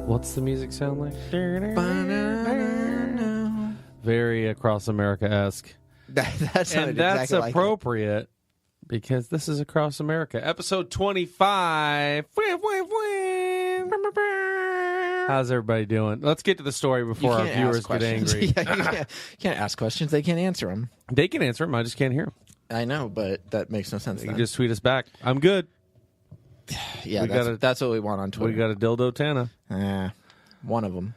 What's the music sound like? Very Across America-esque. That's and that's exactly appropriate because this is Across America, episode 25. How's everybody doing? Let's get to the story before our viewers get angry. Yeah, you can't ask questions. They can't answer them. They can answer them. I just can't hear them. I know, but that makes no sense. You can just tweet us back. I'm good. Yeah, that's what we want on Twitter. We got a dildo Tana. One of them.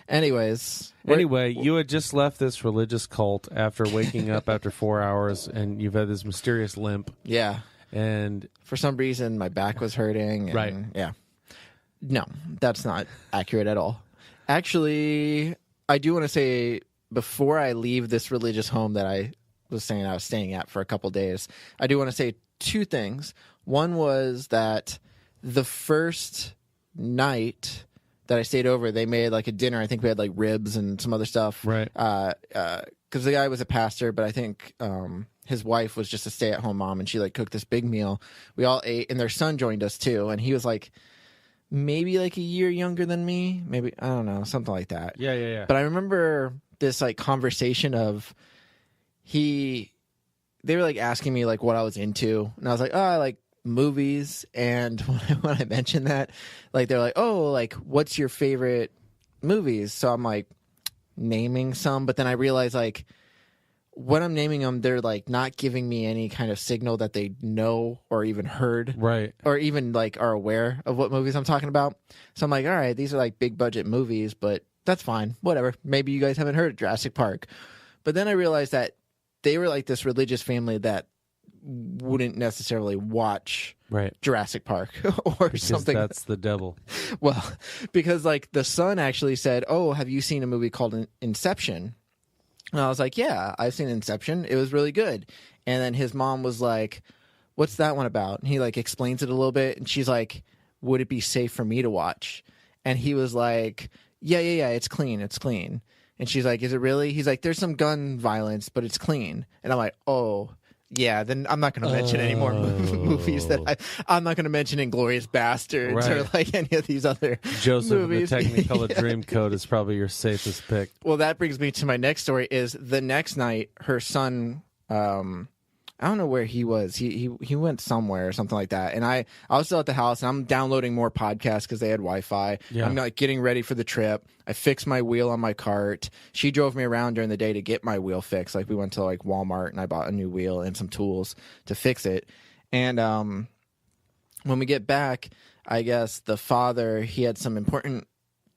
Anyways. Anyway, you had just left this religious cult after waking up after 4 hours, and you've had this mysterious limp. Yeah. And for some reason, my back was hurting. And, right. Yeah. No, that's not accurate at all. Actually, I do want to say, before I leave this religious home that I was saying I was staying at for a couple days, I do want to say two things. One was that the first night that I stayed over, they made like a dinner. I think we had like ribs and some other stuff. Right. Because the guy was a pastor, but I think his wife was just a stay-at-home mom, and she like cooked this big meal. We all ate, and their son joined us too, and he was like maybe like a year younger than me. Maybe, I don't know, something like that. Yeah. But I remember this like conversation of they were like asking me like what I was into, and I was like, oh, I like movies. And when I mentioned that, like they're like, oh, like what's your favorite movies? So I'm like naming some, but then I realized like when I'm naming them, they're like not giving me any kind of signal that they know or even heard, right, or even like are aware of what movies I'm talking about. So I'm like, all right, these are like big budget movies, but that's fine, whatever. Maybe you guys haven't heard of Jurassic Park. But then I realized that they were like this religious family that wouldn't necessarily watch Jurassic Park or because something. That's the devil. Well, because like the son actually said, oh, have you seen a movie called Inception? And I was like, yeah, I've seen Inception. It was really good. And then his mom was like, what's that one about? And he like explains it a little bit. And she's like, would it be safe for me to watch? And he was like, yeah, it's clean. It's clean. And she's like, is it really? He's like, there's some gun violence, but it's clean. And I'm like, oh, yeah, then I'm not going to mention any more movies that I'm not going to mention Inglourious Bastards or like any of these other Joseph movies. And the Technicolor Dreamcoat is probably your safest pick. Well, that brings me to my next story. Is the next night her son, I don't know where he was. He went somewhere or something like that. And I was still at the house, and I'm downloading more podcasts because they had Wi-Fi. Yeah. I'm like getting ready for the trip. I fixed my wheel on my cart. She drove me around during the day to get my wheel fixed. Like we went to like Walmart, and I bought a new wheel and some tools to fix it. And when we get back, I guess the father, he had some important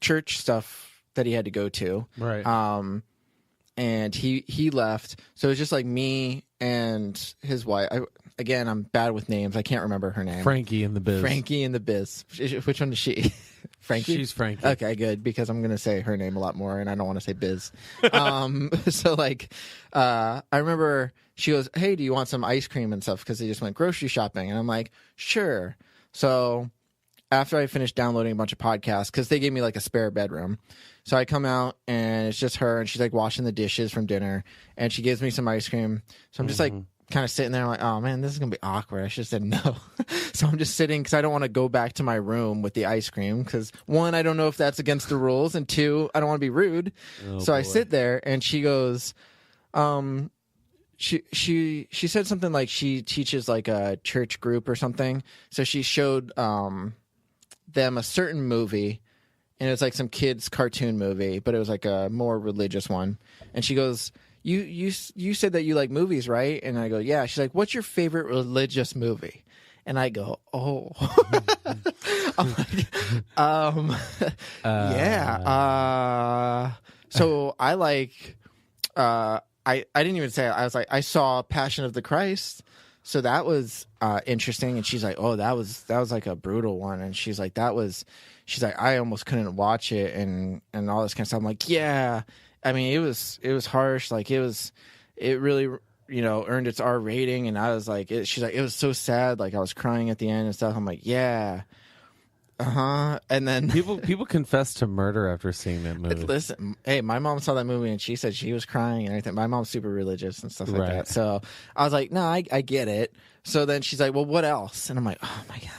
church stuff that he had to go to. Right. And he left. So it was just like me and his wife. Again, I'm bad with names. I can't remember her name. Frankie in the Biz. Frankie in the Biz. Which one is she? Frankie? She's Frankie. Okay, good, because I'm going to say her name a lot more, and I don't want to say Biz. So, like, I remember she goes, hey, do you want some ice cream and stuff? Because they just went grocery shopping. And I'm like, sure. So after I finished downloading a bunch of podcasts, because they gave me, like, a spare bedroom. So I come out, and it's just her, and she's, like, washing the dishes from dinner, and she gives me some ice cream. So I'm just, like, kind of sitting there like, oh, man, this is going to be awkward. I should have said no. So I'm just sitting because I don't want to go back to my room with the ice cream because, one, I don't know if that's against the rules, and two, I don't want to be rude. So I sit there, and she goes, she said something like she teaches, like, a church group or something. So she showed them a certain movie, and it was like some kids' cartoon movie, but it was like a more religious one. And she goes, You said that you like movies, right? And I go, yeah. She's like, what's your favorite religious movie? And I go, oh. I'm like, yeah. So I like, I didn't even say it. I was like, I saw Passion of the Christ. So that was interesting. And she's like, oh, that was like a brutal one. And she's like, she's like, I almost couldn't watch it and all this kind of stuff. I'm like, yeah. I mean, it was harsh. Like it really, earned its R rating. And I was like, she's like, it was so sad. Like I was crying at the end and stuff. I'm like, yeah. And then people confess to murder after seeing that movie. Listen, hey, my mom saw that movie and she said she was crying and everything. My mom's super religious and stuff like that. So I was like, no, I get it. So then she's like, well, what else? And I'm like, oh my God.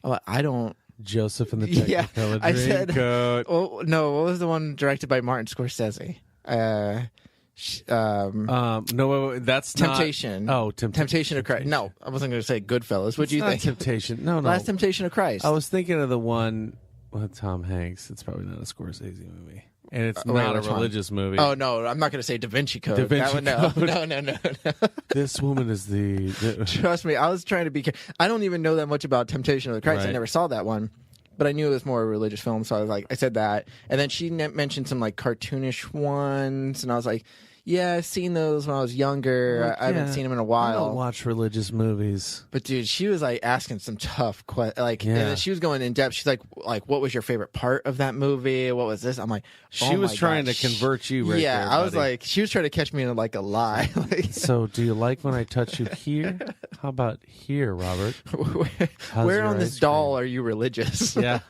I'm like, I don't Joseph and the Yeah, Technicolor I said. Dreamcoat. Oh no, what was the one directed by Martin Scorsese? No, that's Temptation. Not, oh, Temptation of Christ. No, I wasn't going to say Goodfellas. What do you not think? Temptation. No. Last Temptation of Christ. I was thinking of the one with Tom Hanks. It's probably not a Scorsese movie, and it's Wait, not a which one? religious movie. Oh no, I'm not going to say Da Vinci Code. Da Vinci that one, Code. No. This woman is the Trust me, I was trying to be. I don't even know that much about Temptation of the Christ. Right. I never saw that one, but I knew it was more a religious film. So I was like, I said that, and then she mentioned some like cartoonish ones, and I was like, yeah, I've seen those when I was younger. I haven't seen them in a I while. don't watch religious movies. But dude, she was like asking some tough questions. Like, Yeah. and then she was going in depth. She's like, what was your favorite part of that movie? What was this? I'm like, She was trying to convert you, right? Yeah, there, I was buddy. like, she was trying to catch me in like a lie. Like, So, do you like when I touch you here? How about here, Robert? where your on ice this doll are you religious? Yeah.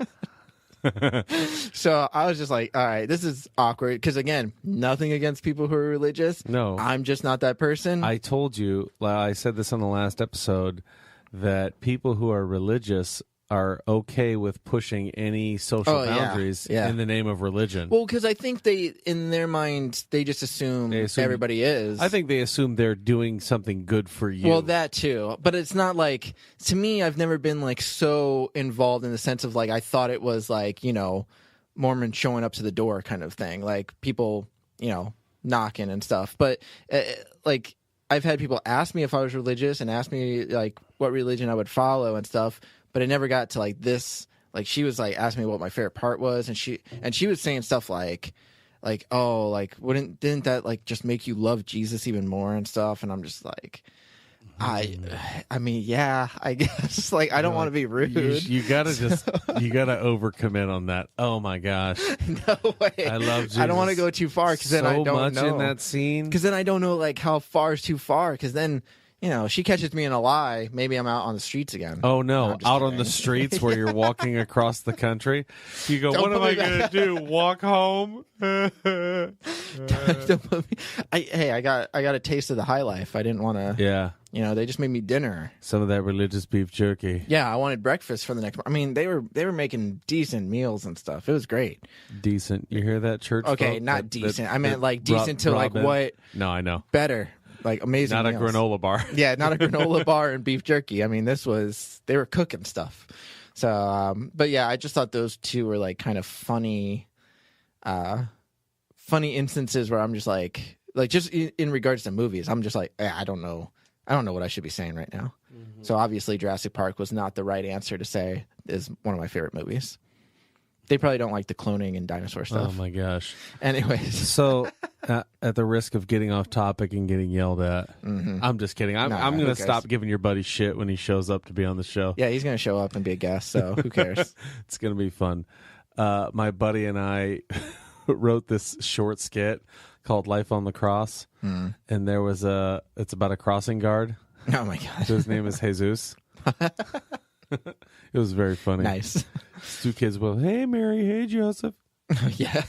So I was just like, all right, this is awkward. Because again, nothing against people who are religious. No. I'm just not that person. I told you, I said this on the last episode, that people who are religious are okay with pushing any social boundaries in the name of religion. Well, because I think they, in their mind, they just assume everybody is. I think they assume they're doing something good for you. Well, that too. But it's not like, to me, I've never been like so involved in the sense of like, I thought it was like, Mormons showing up to the door kind of thing. Like people, knocking and stuff. But like, I've had people ask me if I was religious and ask me like what religion I would follow and stuff. But it never got to like this. Like she was like asking me what my favorite part was, and she was saying stuff like oh, like didn't that like just make you love Jesus even more and stuff? And I'm just like, I mean, yeah, I guess. Like I don't want to be rude. You gotta you gotta overcommit on that. Oh my gosh, no way. I love Jesus. I don't want to go too far because then I don't much know in that scene. Because then I don't know like how far is too far. Because then. She catches me in a lie. Maybe I'm out on the streets again. Oh, no. I'm just Out kidding. on the streets where you're walking across the country. You go, what am I going to do? Walk home? Don't put me- I got a taste of the high life. I didn't want to. Yeah. They just made me dinner. Some of that religious beef jerky. Yeah, I wanted breakfast for the next. I mean, they were making decent meals and stuff. It was great. Decent. You hear that, church? Okay, folk? not decent. I meant like decent to like Robin. what? No, I know. Better. Like amazing. Not meals. a granola bar. Yeah, not a granola bar and beef jerky. I mean, they were cooking stuff. So, but yeah, I just thought those two were like kind of funny instances where I'm just like just in regards to movies, I'm just like, I don't know what I should be saying right now. Mm-hmm. So obviously Jurassic Park was not the right answer to say is one of my favorite movies. They probably don't like the cloning and dinosaur stuff. Oh my gosh. Anyways. So at the risk of getting off topic and getting yelled at, I'm just kidding. I'm going to stop giving your buddy shit when he shows up to be on the show. Yeah, he's going to show up and be a guest, so who cares? It's going to be fun. My buddy and I wrote this short skit called Life on the Cross, and there was it's about a crossing guard. Oh my God. His name is Jesus. It was very funny. Nice. It's two kids both, hey Mary, hey Joseph. Yeah.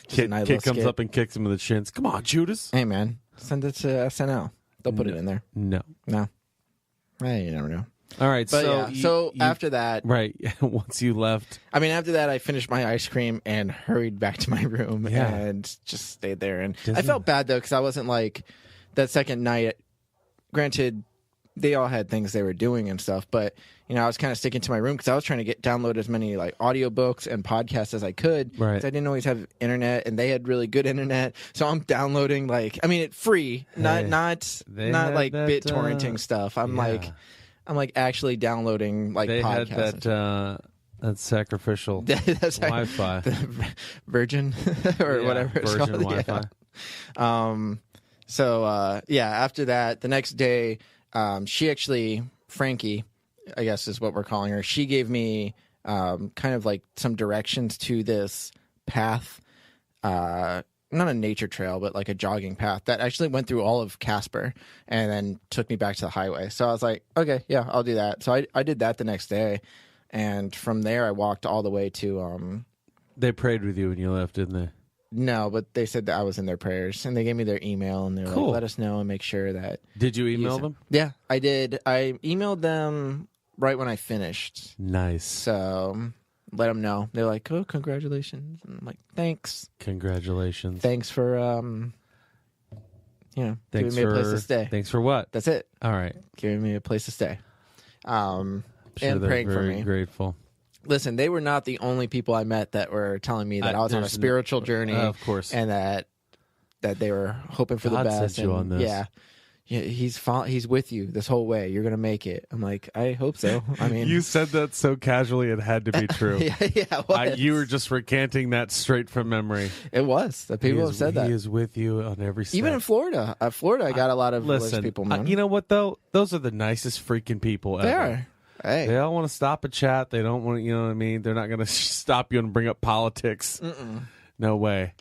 Kid nice comes skit. up and kicks him in the shins. Come on, Judas. Hey man, send it to SNL. They'll put it in there. No. You never know. All right. But so after that, right. Once you left, I mean, after that, I finished my ice cream and hurried back to my room and just stayed there. And I felt bad though because I wasn't like that second night. Granted, they all had things they were doing and stuff, but I was kind of sticking to my room because I was trying to download as many like audiobooks and podcasts as I could. Right. 'Cause I didn't always have internet, and they had really good internet, so I'm downloading it's free, not like that, BitTorrenting stuff. I'm like actually downloading like they had that that sacrificial that's Wi-Fi, the Virgin or whatever it's Virgin called. Wi-Fi. Yeah. So after that, the next day, she actually, Frankie, I guess is what we're calling her. She gave me kind of like some directions to this path, not a nature trail, but like a jogging path that actually went through all of Casper and then took me back to the highway. So I was like, okay, yeah, I'll do that. So I did that the next day. And from there, I walked all the way to... They prayed with you when you left, didn't they? No, but they said that I was in their prayers, and they gave me their email, and they're like, let us know and make sure that... Did you email them? Yeah, I did. I emailed them right when I finished. Nice. So let them know. They're like, "Oh, congratulations!" And I'm like, "Thanks, congratulations, thanks for giving me a place to stay." Thanks for what? That's it. All right, giving me a place to stay, sure and praying for very me. Grateful. Listen, they were not the only people I met that were telling me that I was on a spiritual journey, of course, and that they were hoping for God the best. Sent you on this. Yeah, he's with you this whole way. You're gonna make it. I'm like, I hope so. I mean, you said that so casually, it had to be true. yeah, it was. You were just recanting that straight from memory. It was. The people have said that. He is with you on every step. Even in Florida. I got a lot of religious people, man. You know what, though? Those are the nicest freaking people ever. They are. Hey. They all want to stop and chat. They don't want to, you know what I mean? They're not going to stop you and bring up politics. No way.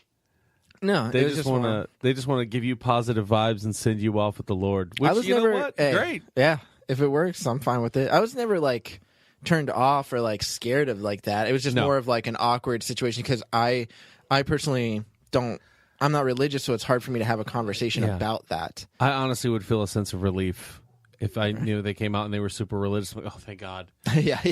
No, they just want to. They just want to give you positive vibes and send you off with the Lord. Which, I was you never, know what? Hey, great. Yeah, if it works, I'm fine with it. I was never like turned off or like scared of like that. It was just more of like an awkward situation because I personally don't. I'm not religious, so it's hard for me to have a conversation about that. I honestly would feel a sense of relief if I knew they came out and they were super religious. Like, oh, thank God. yeah.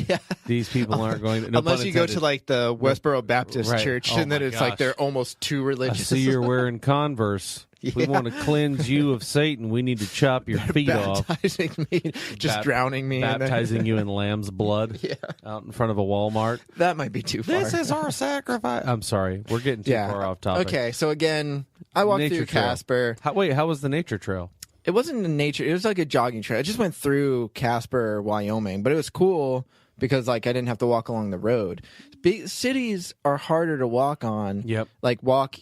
These people aren't going to... Unless you go to like the Westboro Baptist Church, and then it's like they're almost too religious. I see you're wearing Converse. We want to cleanse you of Satan. We need to chop your feet off. Baptizing me, just drowning me. Baptizing you in lamb's blood out in front of a Walmart. That might be too far. This is our sacrifice. I'm sorry. We're getting too far off topic. Okay, so again, I walked through Casper. How was the nature trail? It wasn't in nature. It was like a jogging trail. I just went through Casper, Wyoming, but it was cool because like I didn't have to walk along the road. Big cities are harder to walk on. Yep. Like walk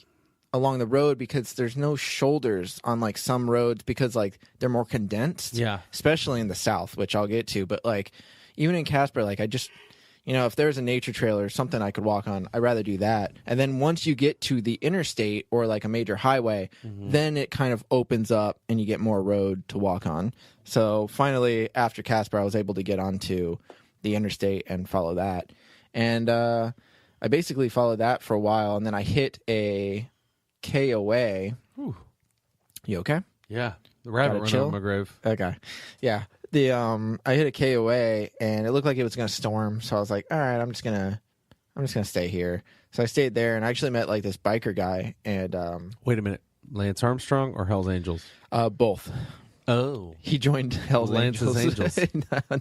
along the road because there's no shoulders on like some roads because like they're more condensed. Yeah. Especially in the South, which I'll get to. But like even in Casper, like I just, if there's a nature trail or something I could walk on, I'd rather do that. And then once you get to the interstate or like a major highway, then it kind of opens up and you get more road to walk on. So finally, after Casper, I was able to get onto the interstate and follow that. And I basically followed that for a while, and then I hit a KOA. Whew. You okay? Yeah. The rabbit ran over my grave. Okay. Yeah. I hit a KOA and it looked like it was going to storm, so I was like, all right, I'm just gonna stay here. So I stayed there, and I actually met like this biker guy. And wait a minute, Lance Armstrong or Hell's Angels? Both. Oh, he joined Hell's Lance's Angels.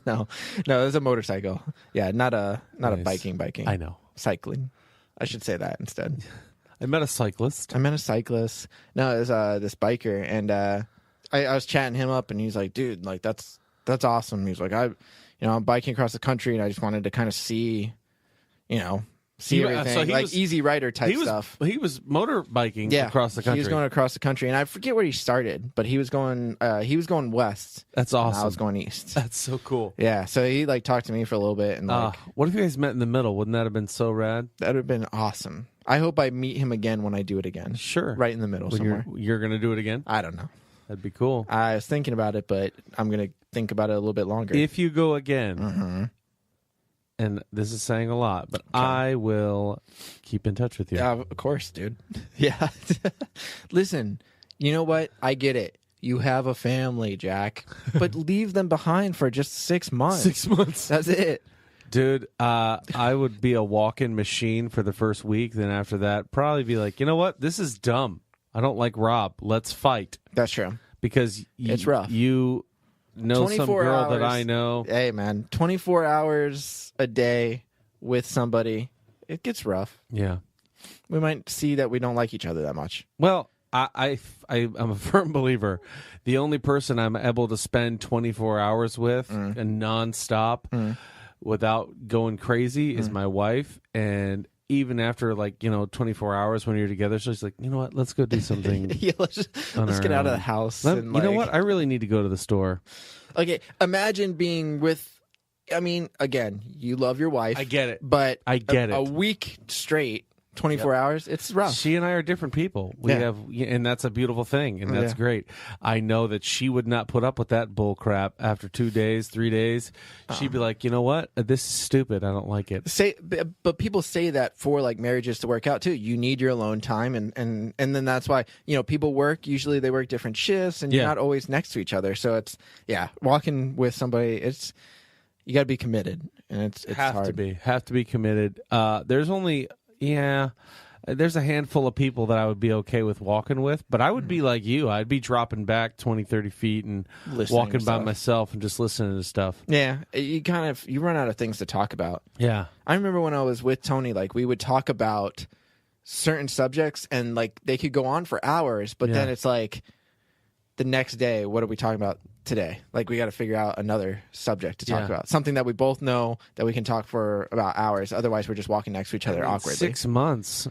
No, it was a motorcycle. Yeah, not a biking. I know, cycling. I should say that instead. I met a cyclist. No, it was this biker, and I was chatting him up, and he's like, dude, like that's awesome. He's like, I'm biking across the country, and I just wanted to kind of see everything, so like was, easy rider type stuff. He was motorbiking across the country. He was going across the country, and I forget where he started, but he was going west. That's awesome. I was going east. That's so cool. Yeah, so he like talked to me for a little bit, and like, what if you guys met in the middle? Wouldn't that have been so rad? That would have been awesome. I hope I meet him again when I do it again. Sure, right in the middle somewhere. You're going to do it again? I don't know. That'd be cool. I was thinking about it, but I'm going to think about it a little bit longer. If you go again, and this is saying a lot, but okay, I will keep in touch with you. Yeah, of course, dude. Yeah. Listen, you know what? I get it. You have a family, Jack, but leave them behind for just 6 months. 6 months. That's it. Dude, I would be a walk-in machine for the first week. Then after that, probably be like, you know what? This is dumb. I don't like Rob. Let's fight. That's true. Because it's rough. You know some girl hours, that I know. Hey, man, 24 hours a day with somebody, it gets rough. Yeah. We might see that we don't like each other that much. Well, I'm a firm believer. The only person I'm able to spend 24 hours with and nonstop without going crazy is my wife. And even after 24 hours when you're together, she's like, you know what? Let's go do something. Yeah, let's get out of the house. You know what? I really need to go to the store. Okay, imagine being with. I mean, again, you love your wife. I get it, but I get it. A week straight, 24 hours, it's rough. She and I are different people. We have, and that's a beautiful thing, and that's great. I know that she would not put up with that bull crap after 2 days, 3 days. She'd be like, you know what? This is stupid. I don't like it. But people say that for like marriages to work out too. You need your alone time, and then that's why people work. Usually they work different shifts, and you're not always next to each other. So it's walking with somebody. You got to be committed, and it's have hard. have to be committed. There's only there's a handful of people that I would be okay with walking with, but I would be like you. I'd be dropping back 20, 30 feet and walking by myself and just listening to stuff. Yeah, you run out of things to talk about. Yeah. I remember when I was with Tony, like we would talk about certain subjects and like they could go on for hours, but then it's like the next day, what are we talking about today? Like we got to figure out another subject to talk about. Something that we both know that we can talk for about hours. Otherwise, we're just walking next to each other awkwardly. 6 months.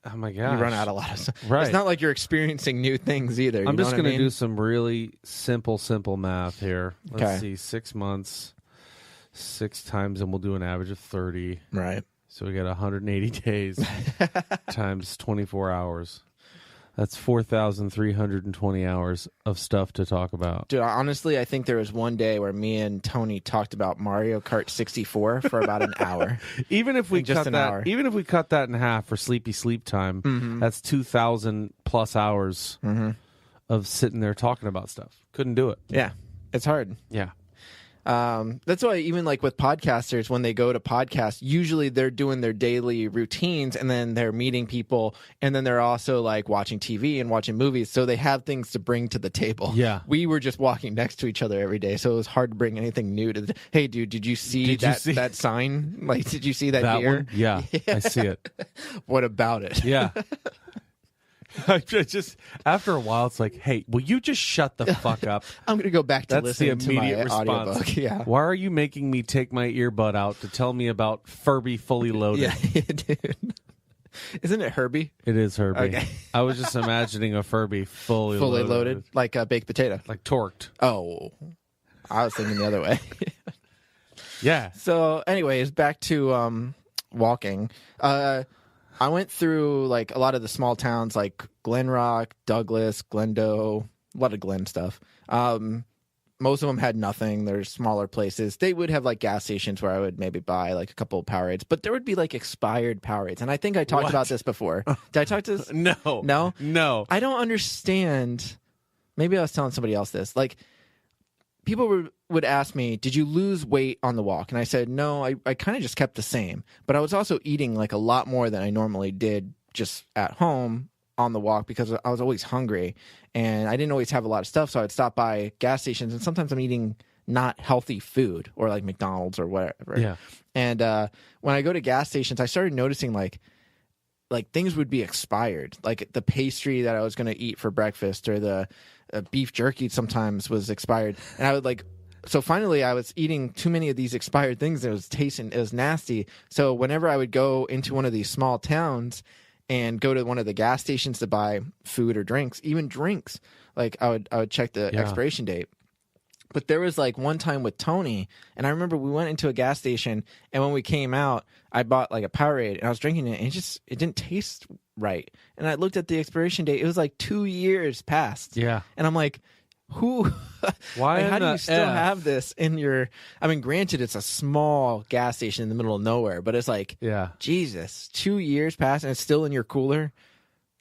Oh my gosh. You run out a lot of stuff. Right. It's not like you're experiencing new things either. I'm just going to do some really simple math here. Let's see, 6 months, 6 times, and we'll do an average of 30. Right. So we got 180 days times 24 hours. That's 4,320 hours of stuff to talk about. Dude, honestly, I think there was one day where me and Tony talked about Mario Kart 64 for about an hour. Even if we cut that, even if we cut that in half for sleepy sleep time, that's 2,000 plus hours of sitting there talking about stuff. Couldn't do it. Yeah, it's hard. Yeah. That's why even like with podcasters, when they go to podcast, usually they're doing their daily routines and then they're meeting people and then they're also like watching TV and watching movies. So they have things to bring to the table. Yeah. We were just walking next to each other every day. So it was hard to bring anything new to hey dude, did you see that sign? Like, did you see that deer? One? Yeah, I see it. What about it? Yeah. I just after a while, it's like, hey, will you just shut the fuck up? I'm gonna go back to That's listening the immediate to my response. audiobook. Yeah. Why are you making me take my earbud out to tell me about Furby fully loaded? Yeah, dude. Isn't it Herbie? It is Herbie. Okay. I was just imagining a Furby fully loaded, like a baked potato, like torqued. Oh, I was thinking the other way. Yeah. So, anyways, back to walking. I went through like a lot of the small towns like Glen Rock, Douglas, Glendo, a lot of Glen stuff. Most of them had nothing. There's smaller places. They would have like gas stations where I would maybe buy like a couple of Powerades, but there would be like expired Powerades. And I think I talked about this before. Did I talk to this? No. No? I don't understand. Maybe I was telling somebody else this. Like, people would ask me, did you lose weight on the walk? And I said, no, I kind of just kept the same. But I was also eating like a lot more than I normally did just at home on the walk because I was always hungry. And I didn't always have a lot of stuff. So I'd stop by gas stations. And sometimes I'm eating not healthy food or like McDonald's or whatever. Yeah. And when I go to gas stations, I started noticing like things would be expired. Like the pastry that I was going to eat for breakfast or the beef jerky sometimes was expired. And I would like, so finally I was eating too many of these expired things. It was nasty. So whenever I would go into one of these small towns and go to one of the gas stations to buy food or drinks, even drinks, like I would check the expiration date. But there was like one time with Tony, and I remember we went into a gas station, and when we came out, I bought like a Powerade, and I was drinking it, and it didn't taste right. And I looked at the expiration date; it was like 2 years past. Yeah, and I'm like, who? Why? Like, how do you still have this in your? I mean, granted, it's a small gas station in the middle of nowhere, but it's like, Jesus, 2 years past, and it's still in your cooler.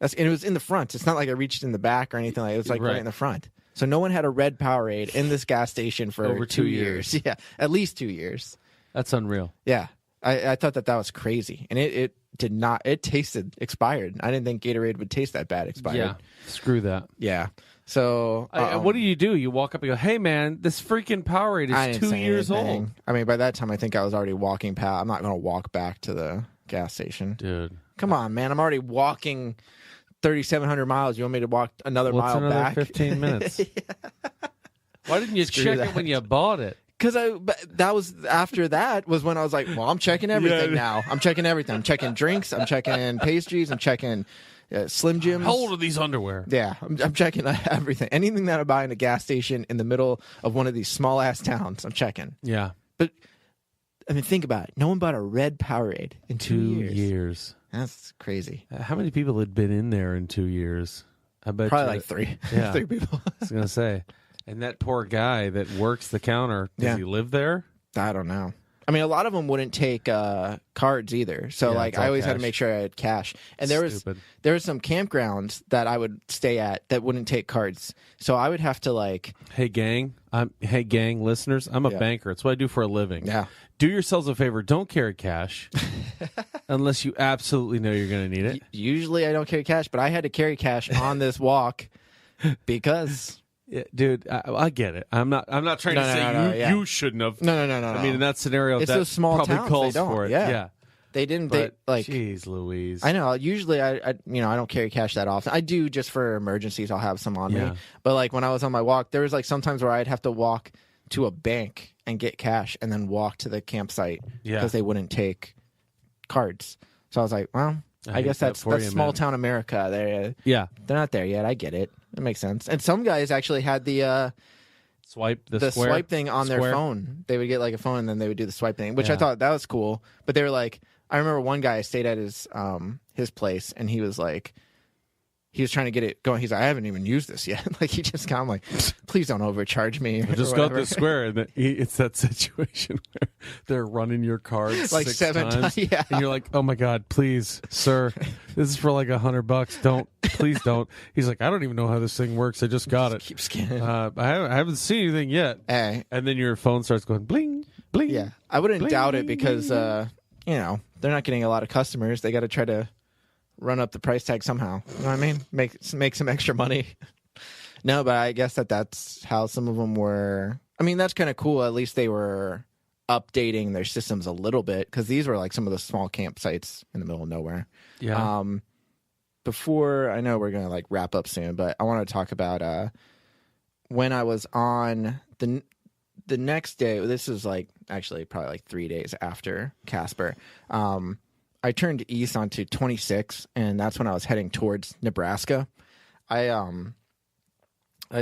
And it was in the front. It's not like I reached in the back or anything like. It was like right in the front. So no one had a red Powerade in this gas station for over 2 years. Yeah, at least 2 years. That's unreal. Yeah, I thought that was crazy, and it did not. It tasted expired. I didn't think Gatorade would taste that bad expired. Yeah, screw that. Yeah. So what do? You walk up and go, "Hey, man, this freaking Powerade is 2 years old." I mean, by that time, I think I was already walking past. I'm not going to walk back to the gas station, dude. Come on, man. I'm already walking 3,700 miles. You want me to walk another mile another back? 15 minutes. Why didn't you check it when you bought it? Because that was after that was when I was like, well, I'm checking everything now. I'm checking everything. I'm checking drinks. I'm checking pastries. I'm checking Slim Jims. How old are these underwear? Yeah, I'm checking everything. Anything that I buy in a gas station in the middle of one of these small ass towns, I'm checking. Yeah, but I mean, think about it. No one bought a red Powerade in 2 years. That's crazy. How many people had been in there in 2 years? I bet probably like three. Yeah. 3 people. I was gonna say, and that poor guy that works the counter. Does he live there? I don't know. I mean, a lot of them wouldn't take cards either. So like, I always had to make sure I had cash. And there was some campgrounds that I would stay at that wouldn't take cards. So I would have to like, hey gang, Hey, gang, listeners, I'm a Yeah. banker. It's what I do for a living. Yeah. Do yourselves a favor. Don't carry cash unless you absolutely know you're going to need it. Usually I don't carry cash, but I had to carry cash on this walk because... Yeah, dude, I get it. I'm not trying to say you shouldn't have. No. I mean, in that scenario, it's that those small probably towns, calls they don't. for it. Yeah. They didn't. But, they like. Jeez, Louise. I know. Usually, I don't carry cash that often. I do just for emergencies. I'll have some on me. But like when I was on my walk, there was like sometimes where I'd have to walk to a bank and get cash, and then walk to the campsite because they wouldn't take cards. So I was like, well, I guess that's small town America. They're not there yet. I get it. It makes sense. And some guys actually had the swipe swipe thing on their phone. They would get like a phone and then they would do the swipe thing, which I thought that was cool. But they were like, I remember one guy stayed at his place and he was like, he was trying to get it going. He's like, I haven't even used this yet. Like he just kind of like, please don't overcharge me. I just got the square, and it's that situation where they're running your cards like 6 7 times, yeah. and you're like, oh my god, please, sir, this is for like $100. Don't, please don't. He's like, I don't even know how this thing works. I just got it. Keep scanning. I haven't seen anything yet. Hey. And then your phone starts going bling, bling. Yeah, I wouldn't bling, doubt it because bling. they're not getting a lot of customers. They got to try to run up the price tag somehow. You know what I mean? Make some extra money. No, but I guess that's how some of them were. I mean, that's kind of cool. At least they were updating their systems a little bit because these were like some of the small campsites in the middle of nowhere. Yeah. Before, I know we're going to like wrap up soon, but I want to talk about when I was on the next day. This is like actually probably like 3 days after Casper. I turned east onto 26, and that's when I was heading towards Nebraska. I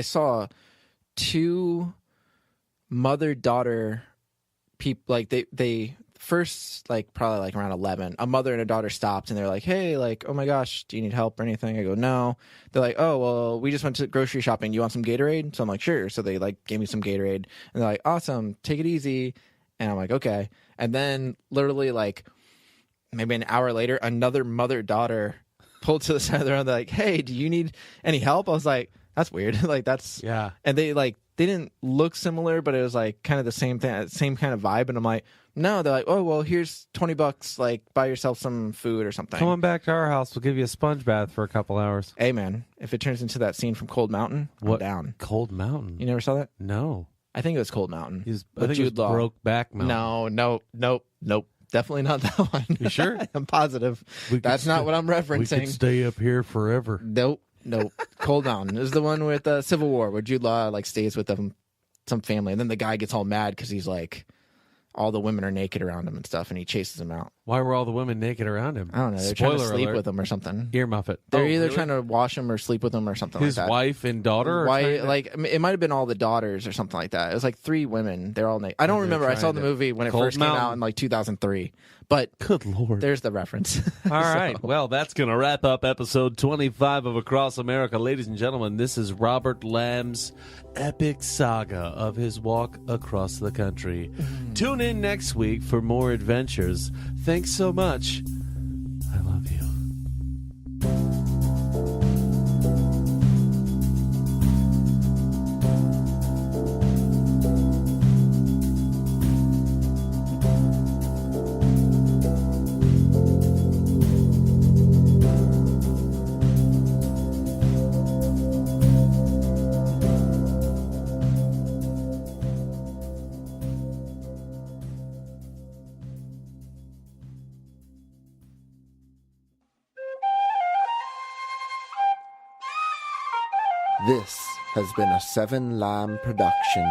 saw 2 mother-daughter people. Like they first, like probably like around 11, a mother and a daughter stopped, and they're like, "Hey, like, oh my gosh, do you need help or anything?" I go, "No." They're like, "Oh, well, we just went to grocery shopping. You want some Gatorade?" So I'm like, "Sure." So they like gave me some Gatorade, and they're like, "Awesome, take it easy." And I'm like, "Okay." And then literally like maybe an hour later, another mother-daughter pulled to the side of the road. They're like, "Hey, do you need any help?" I was like, "That's weird." Like that's And they didn't look similar, but it was like kind of the same thing, same kind of vibe. And I'm like, no. They're like, "Oh well, here's $20. Like buy yourself some food or something. Come on back to our house. We'll give you a sponge bath for a couple hours." Hey man, if it turns into that scene from Cold Mountain, I'm down. Cold Mountain? You never saw that? No. I think it was Cold Mountain. I think it was Brokeback Mountain. No. Nope. Definitely not that one. You sure? I'm positive. That's not what I'm referencing. We could stay up here forever. Nope. Cold Mountain is the one with Civil War where Jude Law like stays with some family, and then the guy gets all mad because he's like, all the women are naked around him and stuff, and he chases them out. Why were all the women naked around him? I don't know. They're trying to sleep with him or something. Ear muffet. They're either trying to wash him or sleep with him or something like that. His wife and daughter? Like it might have been all the daughters or something like that. It was like 3 women. They're all naked. I don't remember. I saw the movie when it first came out in like 2003. But good Lord, there's the reference. All right. Well, that's going to wrap up episode 25 of Across America. Ladies and gentlemen, this is Robert Lamb's epic saga of his walk across the country. Tune in next week for more adventures. Thanks so much. I love you. This has been a 7 Lamb production.